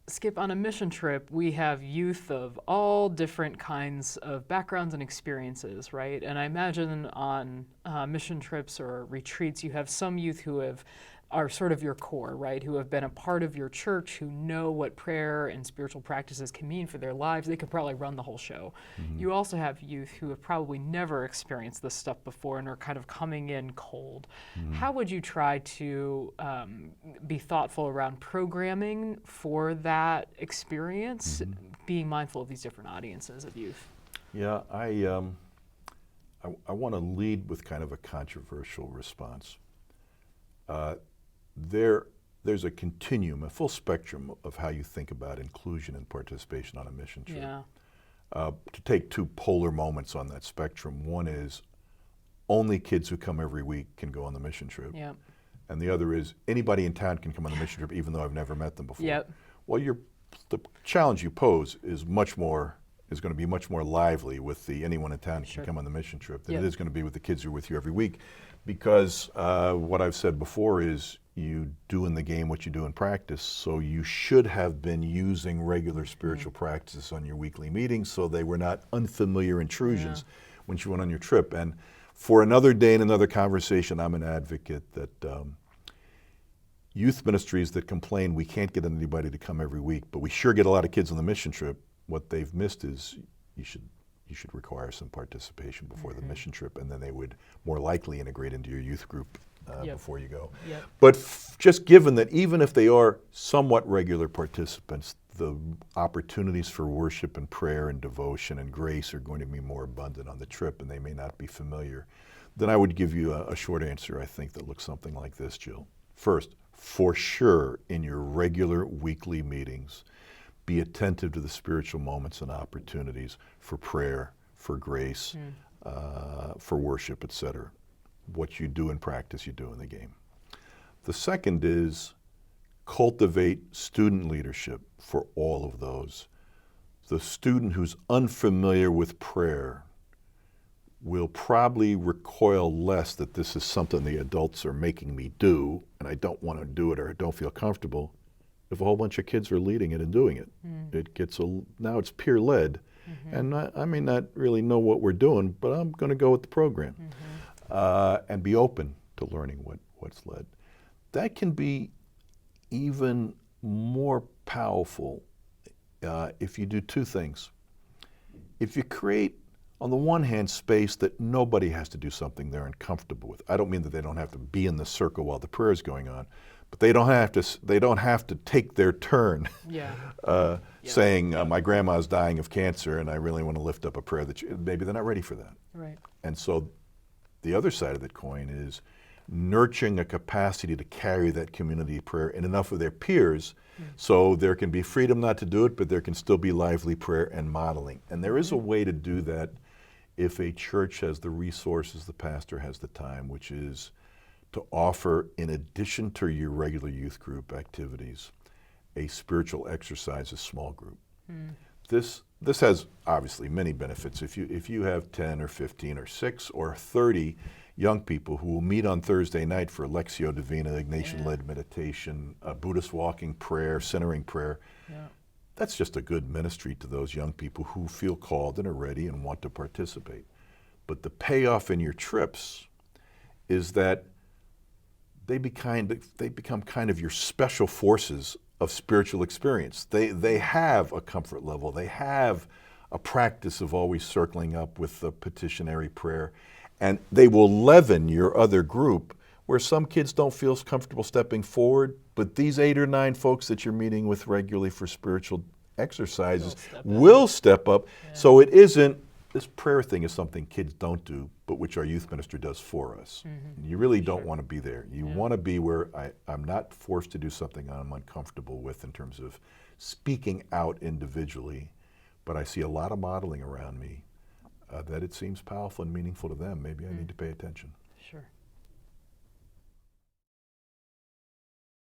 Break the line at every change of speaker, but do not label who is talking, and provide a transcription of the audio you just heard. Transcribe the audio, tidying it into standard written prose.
Skip, on a mission trip, we have youth of all different kinds of backgrounds and experiences, right? And I imagine on mission trips or retreats, you have some youth who are sort of your core, right? Who have been a part of your church, who know what prayer and spiritual practices can mean for their lives. They could probably run the whole show.
Mm-hmm.
You also have youth who have probably never experienced this stuff before and are kind of coming in cold.
Mm-hmm.
How would you try to be thoughtful around programming for that experience, being mindful of these different audiences of youth?
Yeah, I want to lead with kind of a controversial response. There's a continuum, a full spectrum of how you think about inclusion and participation on a mission trip.
Yeah.
To take two polar moments on that spectrum, one is only kids who come every week can go on the mission trip.
Yep.
And the other is anybody in town can come on the mission trip even though I've never met them before.
Yep.
Well, the challenge you pose is going to be much more lively with the anyone in town can come on the mission trip than it is going to be with the kids who are with you every week. Because what I've said before is you do in the game what you do in practice, so you should have been using regular spiritual practices on your weekly meetings so they were not unfamiliar intrusions when you went on your trip. And for another day and another conversation, I'm an advocate that youth ministries that complain we can't get anybody to come every week, but we sure get a lot of kids on the mission trip, what they've missed is you should require some participation before the mission trip, and then they would more likely integrate into your youth group before you go.
Yep.
But just given that even if they are somewhat regular participants, the opportunities for worship and prayer and devotion and grace are going to be more abundant on the trip, and they may not be familiar, then I would give you a short answer, I think, that looks something like this, Jill. First, for sure, in your regular weekly meetings, be attentive to the spiritual moments and opportunities for prayer, for grace, for worship, etc. What you do in practice, you do in the game. The second is cultivate student leadership for all of those. The student who's unfamiliar with prayer will probably recoil less that this is something the adults are making me do and I don't want to do it or I don't feel comfortable if a whole bunch of kids are leading it and doing it. It gets now it's peer-led, and I may not really know what we're doing, but I'm going to go with the program and be open to learning what's led. That can be even more powerful if you do two things. If you create, on the one hand, space that nobody has to do something they're uncomfortable with. I don't mean that they don't have to be in the circle while the prayer is going on, but they don't have to take their turn saying, my grandma's dying of cancer and I really want to lift up a prayer that maybe they're not ready for that.
Right.
And so the other side of that coin is nurturing a capacity to carry that community prayer in enough of their peers so there can be freedom not to do it, but there can still be lively prayer and modeling. And there is a way to do that if a church has the resources, the pastor has the time, which is to offer, in addition to your regular youth group activities, a spiritual exercises small group. This has obviously many benefits. If you have 10 or 15 or 6 or 30 young people who will meet on Thursday night for Lectio Divina, Ignatian-led meditation, Buddhist walking prayer, centering prayer, that's just a good ministry to those young people who feel called and are ready and want to participate. But the payoff in your trips is that they become kind of your special forces of spiritual experience. They have a comfort level. They have a practice of always circling up with the petitionary prayer. And they will leaven your other group where some kids don't feel comfortable stepping forward, but these 8 or 9 folks that you're meeting with regularly for spiritual exercises will step up. So it isn't, this prayer thing is something kids don't do, but which our youth minister does for us. You really don't want to be there. You want to be where I'm not forced to do something I'm uncomfortable with in terms of speaking out individually, but I see a lot of modeling around me that it seems powerful and meaningful to them. Maybe I need to pay attention.
Sure.